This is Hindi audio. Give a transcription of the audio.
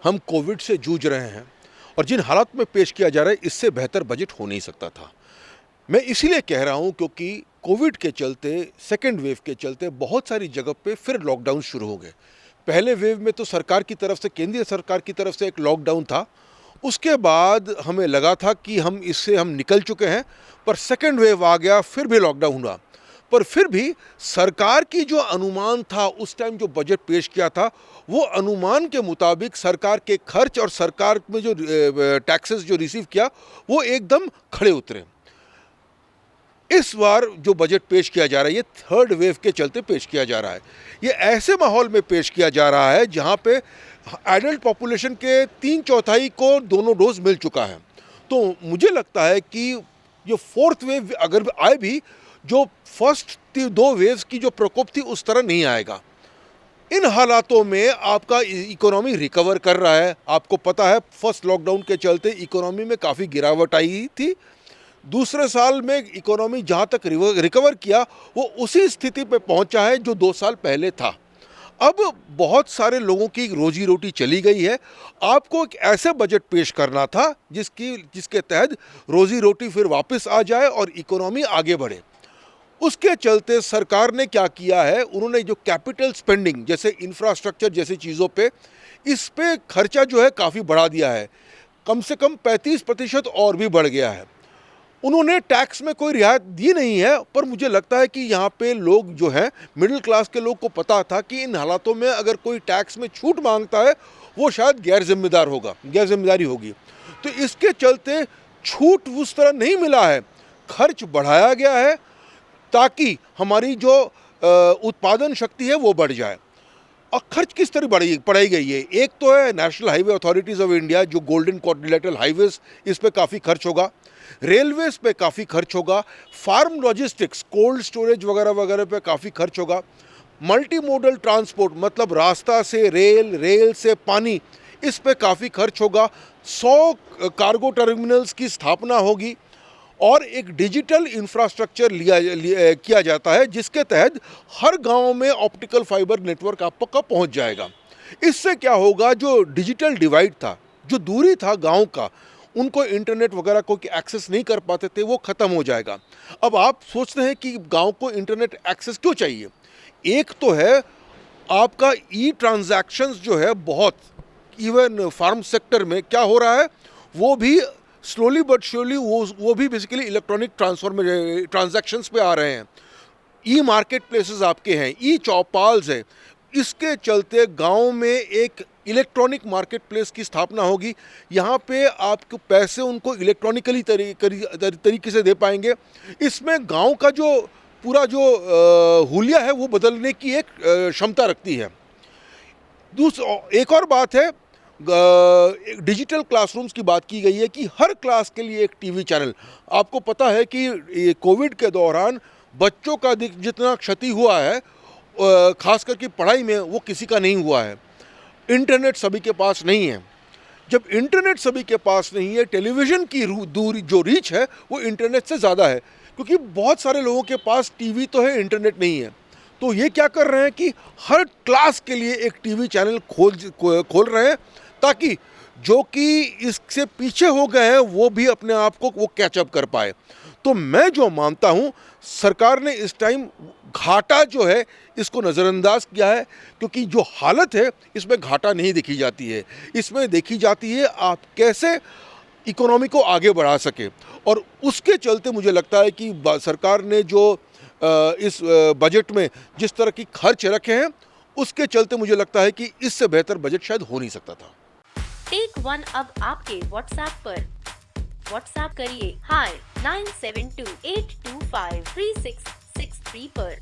हम कोविड से जूझ रहे हैं और जिन हालात में पेश किया जा रहा है, इससे बेहतर बजट हो नहीं सकता था। मैं इसीलिए कह रहा हूं क्योंकि कोविड के चलते, सेकेंड वेव के चलते बहुत सारी जगह पे फिर लॉकडाउन शुरू हो गए। पहले वेव में तो सरकार की तरफ से, केंद्रीय सरकार की तरफ से एक लॉकडाउन था। उसके बाद हमें लगा था कि हम निकल चुके हैं, पर सेकेंड वेव आ गया, फिर भी लॉकडाउन हुआ। पर फिर भी सरकार की जो अनुमान था, उस टाइम जो बजट पेश किया था, वो अनुमान के मुताबिक सरकार के खर्च और सरकार में जो टैक्सेस जो रिसीव किया, वो एकदम खड़े उतरे। इस बार जो बजट पेश किया जा रहा है, ये थर्ड वेव के चलते पेश किया जा रहा है। ये ऐसे माहौल में पेश किया जा रहा है जहाँ पे एडल्ट पॉपुलेशन के 3/4 को दोनों डोज मिल चुका है। तो मुझे लगता है कि ये फोर्थ वेव अगर आए भी, जो फर्स्ट 2 वेव्स की जो प्रकोप थी उस तरह नहीं आएगा। इन हालातों में आपका इकोनॉमी रिकवर कर रहा है। आपको पता है फर्स्ट लॉकडाउन के चलते इकोनॉमी में काफ़ी गिरावट आई थी। दूसरे साल में इकोनॉमी जहाँ तक रिकवर किया, वो उसी स्थिति पे पहुँचा है जो 2 साल पहले था। अब बहुत सारे लोगों की रोजी रोटी चली गई है। आपको एक ऐसे बजट पेश करना था जिसके तहत रोजी रोटी फिर वापस आ जाए और इकोनॉमी आगे बढ़े। उसके चलते सरकार ने क्या किया है, उन्होंने जो कैपिटल स्पेंडिंग जैसे इंफ्रास्ट्रक्चर जैसी चीज़ों पे, इस पे खर्चा जो है काफ़ी बढ़ा दिया है। कम से कम 35% और भी बढ़ गया है। उन्होंने टैक्स में कोई रियायत दी नहीं है, पर मुझे लगता है कि यहाँ पे लोग जो हैं, मिडिल क्लास के लोग को पता था कि इन हालातों में अगर कोई टैक्स में छूट मांगता है, वो शायद गैर जिम्मेदारी होगी। तो इसके चलते छूट उस तरह नहीं मिला है, खर्च बढ़ाया गया है ताकि हमारी जो उत्पादन शक्ति है वो बढ़ जाए। और खर्च किस तरह बढ़ाई गई है, एक तो है national highway authorities of India, जो गोल्डन क्वाड्रिलेटरल हाईवेज, इस पे काफ़ी खर्च होगा। रेलवेज पे काफ़ी खर्च होगा। फार्म लॉजिस्टिक्स, कोल्ड स्टोरेज वगैरह वगैरह पे काफ़ी खर्च होगा। मल्टी मोडल ट्रांसपोर्ट, मतलब रास्ता से रेल, रेल से पानी, इस पे काफ़ी खर्च होगा। 100 कार्गो टर्मिनल्स की स्थापना होगी और एक डिजिटल इंफ्रास्ट्रक्चर किया जाता है, जिसके तहत हर गांव में ऑप्टिकल फाइबर नेटवर्क आपका पहुंच जाएगा। इससे क्या होगा, जो डिजिटल डिवाइड था, जो दूरी था गांव का, उनको इंटरनेट वगैरह को एक्सेस नहीं कर पाते थे, वो ख़त्म हो जाएगा। अब आप सोचते हैं कि गांव को इंटरनेट एक्सेस क्यों चाहिए। एक तो है आपका ई ट्रांजैक्शंस जो है बहुत, इवन फार्म सेक्टर में क्या हो रहा है, वो भी स्लोली बट श्योरली वो भी बेसिकली इलेक्ट्रॉनिक ट्रांजैक्शंस पे आ रहे हैं। ई मार्केट प्लेसेस आपके हैं, ई चौपाल्स है। इसके चलते गांव में एक इलेक्ट्रॉनिक मार्केट प्लेस की स्थापना होगी। यहाँ पे आपको पैसे उनको इलेक्ट्रॉनिकली तरीके से दे पाएंगे। इसमें गांव का जो पूरा जो हुलिया है वो बदलने की एक क्षमता रखती है। एक और बात है, डिजिटल क्लासरूम्स की बात की गई है कि हर क्लास के लिए एक टीवी चैनल। आपको पता है कि कोविड के दौरान बच्चों का जितना क्षति हुआ है, खास करके पढ़ाई में, वो किसी का नहीं हुआ है। इंटरनेट सभी के पास नहीं है। जब इंटरनेट सभी के पास नहीं है, टेलीविज़न की दूरी जो रीच है वो इंटरनेट से ज़्यादा है, क्योंकि बहुत सारे लोगों के पास टीवी तो है, इंटरनेट नहीं है। तो ये क्या कर रहे हैं कि हर क्लास के लिए एक टीवी चैनल खोल रहे हैं, ताकि जो कि इससे पीछे हो गए हैं वो भी अपने आप को वो कैचअप कर पाए। तो मैं जो मानता हूँ, सरकार ने इस टाइम घाटा जो है इसको नज़रअंदाज किया है, क्योंकि जो हालत है इसमें घाटा नहीं देखी जाती है। इसमें देखी जाती है आप कैसे इकोनॉमी को आगे बढ़ा सके। और उसके चलते मुझे लगता है कि सरकार ने जो इस बजट में जिस तरह की खर्च रखे हैं, उसके चलते मुझे लगता है कि इससे बेहतर बजट शायद हो नहीं सकता था। टेक वन अब आपके व्हाट्सएप पर। व्हाट्सएप करिए hi 9728253663 पर।